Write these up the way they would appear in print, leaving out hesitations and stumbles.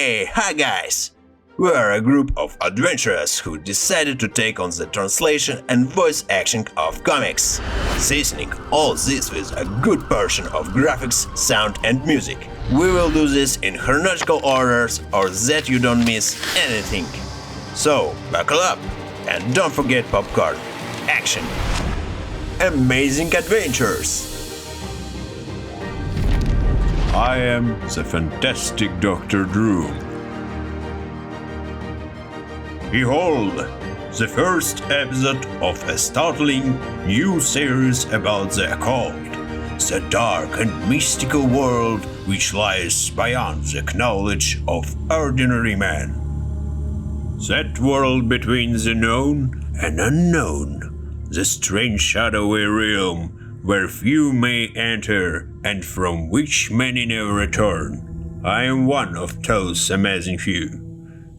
Hey, hi guys! We're a group of adventurers who decided to take on the translation and voice acting of comics, seasoning all this with a good portion of graphics, sound and music. We will do this in chronological orders or that you don't miss anything. So, buckle up and don't forget popcorn. Action! Amazing adventures! I am the fantastic Dr. Drew. Behold, the first episode of a startling new series about the occult, the dark and mystical world which lies beyond the knowledge of ordinary man. That world between the known and unknown, the strange shadowy realm where few may enter and from which many never return. I am one of those amazing few.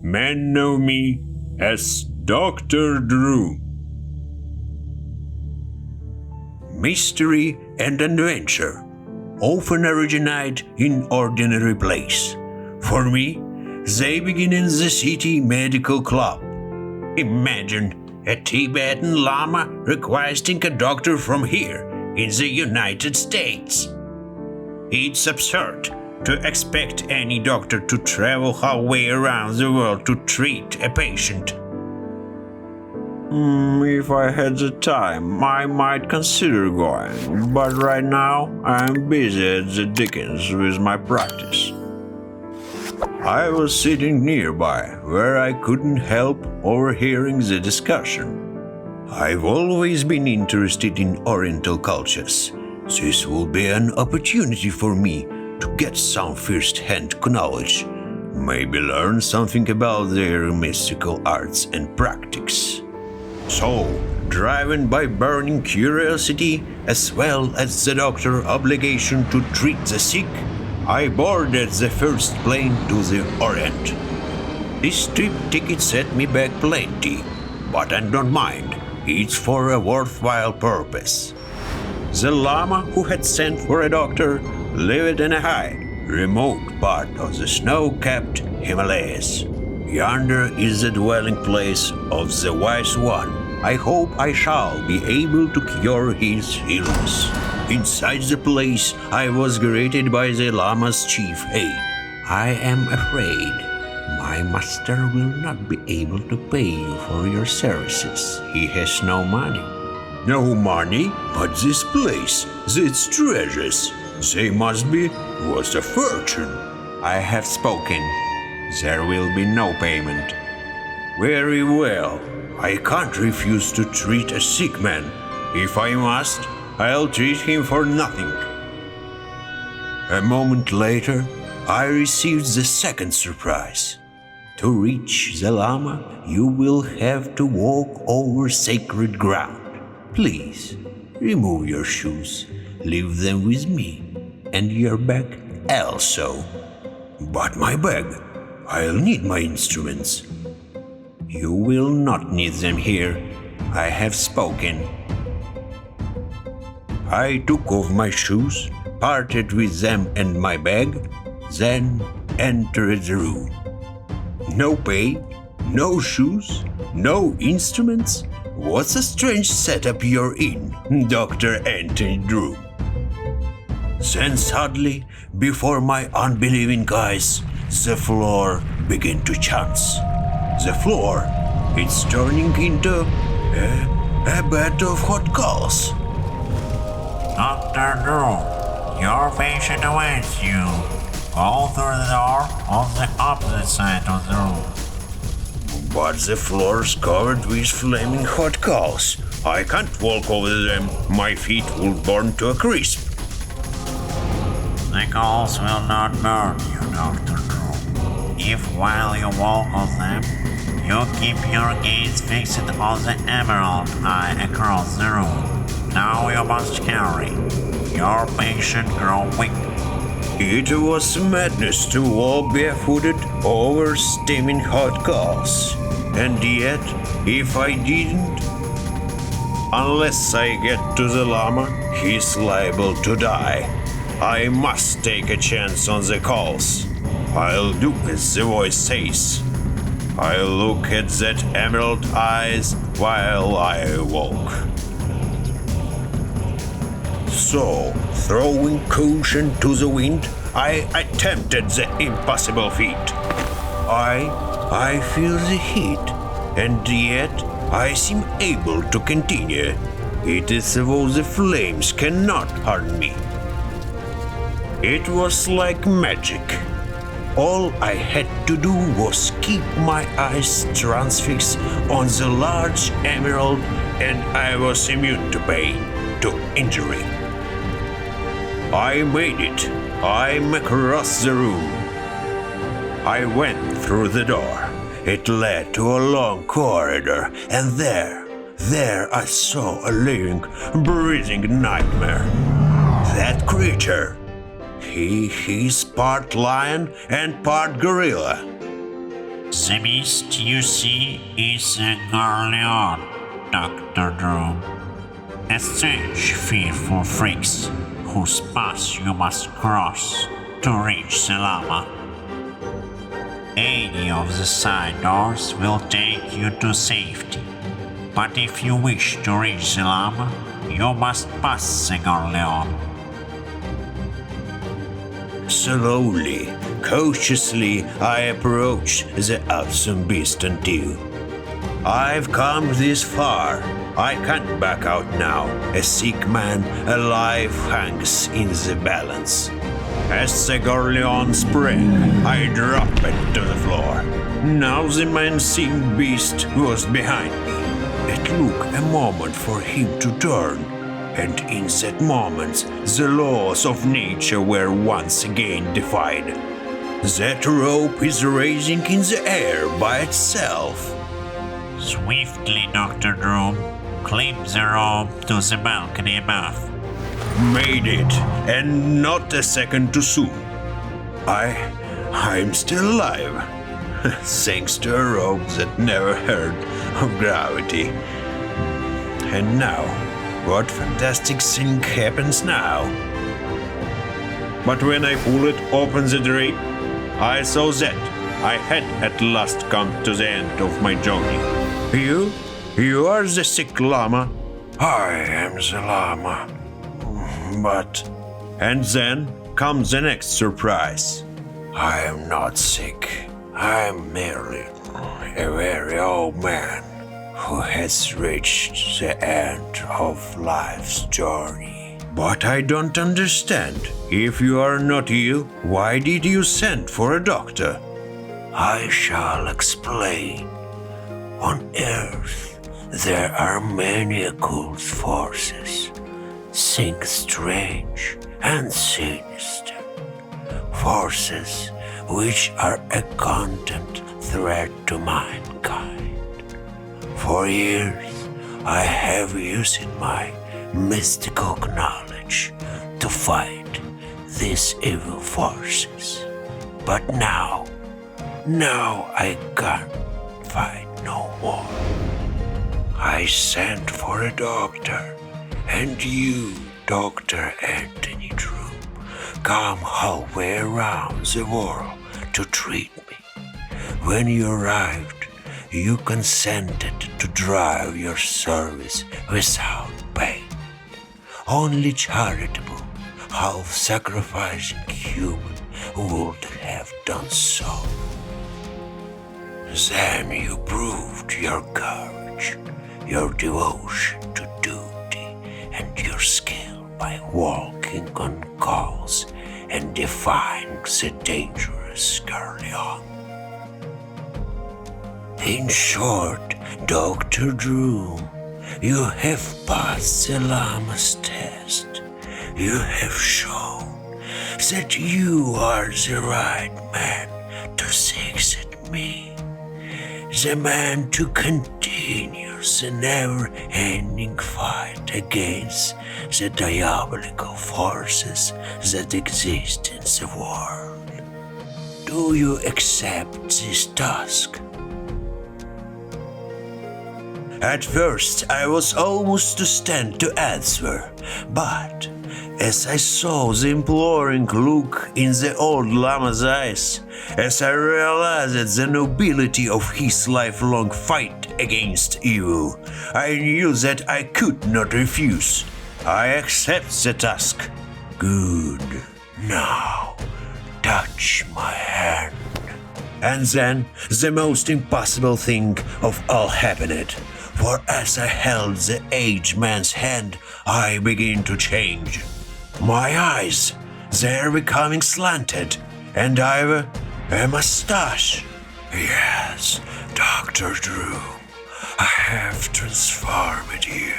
Men know me as Dr. Drew. Mystery and adventure often originate in ordinary place. For me, they begin in the city medical club. Imagine a Tibetan lama requesting a doctor from here in the United States. It's absurd to expect any doctor to travel halfway around the world to treat a patient. If I had the time, I might consider going, but right now I'm busy at the Dickens with my practice. I was sitting nearby where I couldn't help overhearing the discussion. I've always been interested in Oriental cultures. This will be an opportunity for me to get some first-hand knowledge, maybe learn something about their mystical arts and practices. So, driven by burning curiosity as well as the doctor's obligation to treat the sick, I boarded the first plane to the Orient. This trip ticket set me back plenty, but I don't mind. It's for a worthwhile purpose. The lama who had sent for a doctor lived in a high, remote part of the snow-capped Himalayas. Yonder is the dwelling place of the Wise One. I hope I shall be able to cure his illness. Inside the place, I was greeted by the lama's chief aide. I am afraid my master will not be able to pay you for your services. He has no money. No money? But this place, its treasures, they must be worth a fortune. I have spoken. There will be no payment. Very well. I can't refuse to treat a sick man. If I must, I'll treat him for nothing. A moment later, I received the second surprise. To reach the lama, you will have to walk over sacred ground. Please, remove your shoes, leave them with me, and your bag also. But my bag, I'll need my instruments. You will not need them here. I have spoken. I took off my shoes, parted with them and my bag, then entered the room. No pay, no shoes, no instruments. What's a strange setup you're in, Dr. Anthony Drew? Then suddenly, before my unbelieving eyes, the floor began to chance. The floor, it's turning into a bed of hot coals. Dr. Drew, your patient awaits you. Go through the door on the opposite side of the room. But the floor's covered with flaming hot coals. I can't walk over them. My feet will burn to a crisp. The coals will not burn you, Dr. Drew. If while you walk on them, you keep your gaze fixed on the emerald eye across the room. Now you must carry. Your patient grow weak. It was madness to walk barefooted over steaming hot coals. And yet, if I didn't, unless I get to the lama, he's liable to die. I must take a chance on the coals. I'll do as the voice says. I'll look at that emerald eyes while I walk. So, throwing caution to the wind, I attempted the impossible feat. I feel the heat, and yet I seem able to continue. It is as though the flames cannot harm me. It was like magic. All I had to do was keep my eyes transfixed on the large emerald, and I was immune to pain, to injury. I made it. I'm across the room. I went through the door. It led to a long corridor, and there I saw a living, breathing nightmare. That creature. He's part lion and part gorilla. The beast you see is a Garleon, Dr. Droom. A strange, fearful freaks whose path you must cross to reach the lama. Any of the side doors will take you to safety, but if you wish to reach the lama, you must pass the Garleon. Slowly, cautiously, I approach the awesome beast until I've come this far. I can't back out now. A sick man alive hangs in the balance. As the Garleon sprang, I dropped it to the floor. Now the man-seeing beast was behind me. It took a moment for him to turn, and in that moment the laws of nature were once again defied. That rope is raising in the air by itself. Swiftly, Dr. Droom, climb the rope to the balcony above. Made it, and not a second too soon. I'm still alive, thanks to a rope that never heard of gravity. And now, what fantastic thing happens now? But when I pulled open the drape, I saw that I had at last come to the end of my journey. You are the sick lama. I am the lama. But... And then comes the next surprise. I am not sick. I am merely a very old man who has reached the end of life's journey. But I don't understand. If you are not ill, why did you send for a doctor? I shall explain. On Earth, there are many occult forces, things strange and sinister, forces which are a constant threat to mankind. For years, I have used my mystical knowledge to fight these evil forces. But now I can't fight no more. I sent for a doctor, and you, Dr. Anthony Drew, come halfway around the world to treat me. When you arrived, you consented to drive your service without pay. Only charitable, half-sacrificing human would have done so. Then you proved your courage, your devotion to duty, and your skill by walking on coals and defying the dangerous Garleon. In short, Dr. Drew, you have passed the Lama's test. You have shown that you are the right man to succeed me. The man to continue the never-ending fight against the diabolical forces that exist in the world. Do you accept this task? At first, I was almost to stand to answer, but As I saw the imploring look in the old lama's eyes, as I realized the nobility of his lifelong fight against evil, I knew that I could not refuse. I accept the task. Good. Now, touch my hand. And then the most impossible thing of all happened. For as I held the aged man's hand, I began to change. My eyes, they're becoming slanted, and I've a mustache. Yes, Dr. Drew, I have transformed you.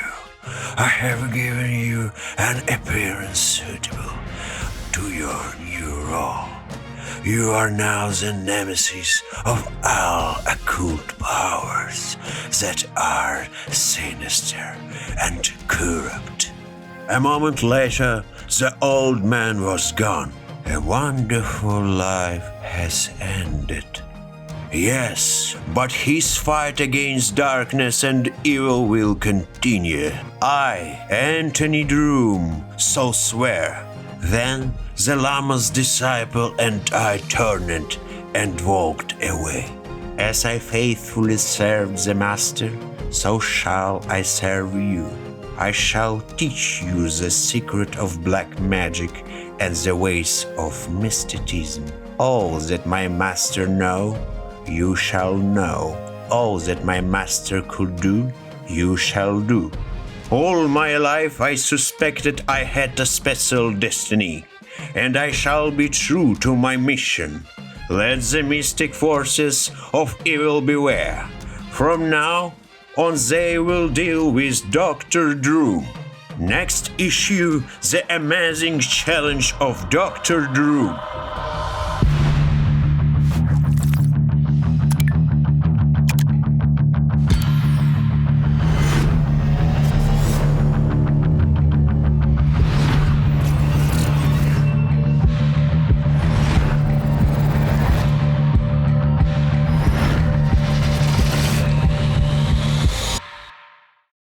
I have given you an appearance suitable to your new role. You are now the nemesis of all occult powers that are sinister and corrupt. A moment later, the old man was gone. A wonderful life has ended. Yes, but his fight against darkness and evil will continue. I, Anthony Droom, so swear. Then the Lama's disciple and I turned and walked away. As I faithfully served the Master, so shall I serve you. I shall teach you the secret of black magic and the ways of mysticism. All that my Master know, you shall know. All that my Master could do, you shall do. All my life I suspected I had a special destiny, and I shall be true to my mission. Let the mystic forces of evil beware. From now on they will deal with Dr. Drew. Next issue, the amazing challenge of Dr. Drew.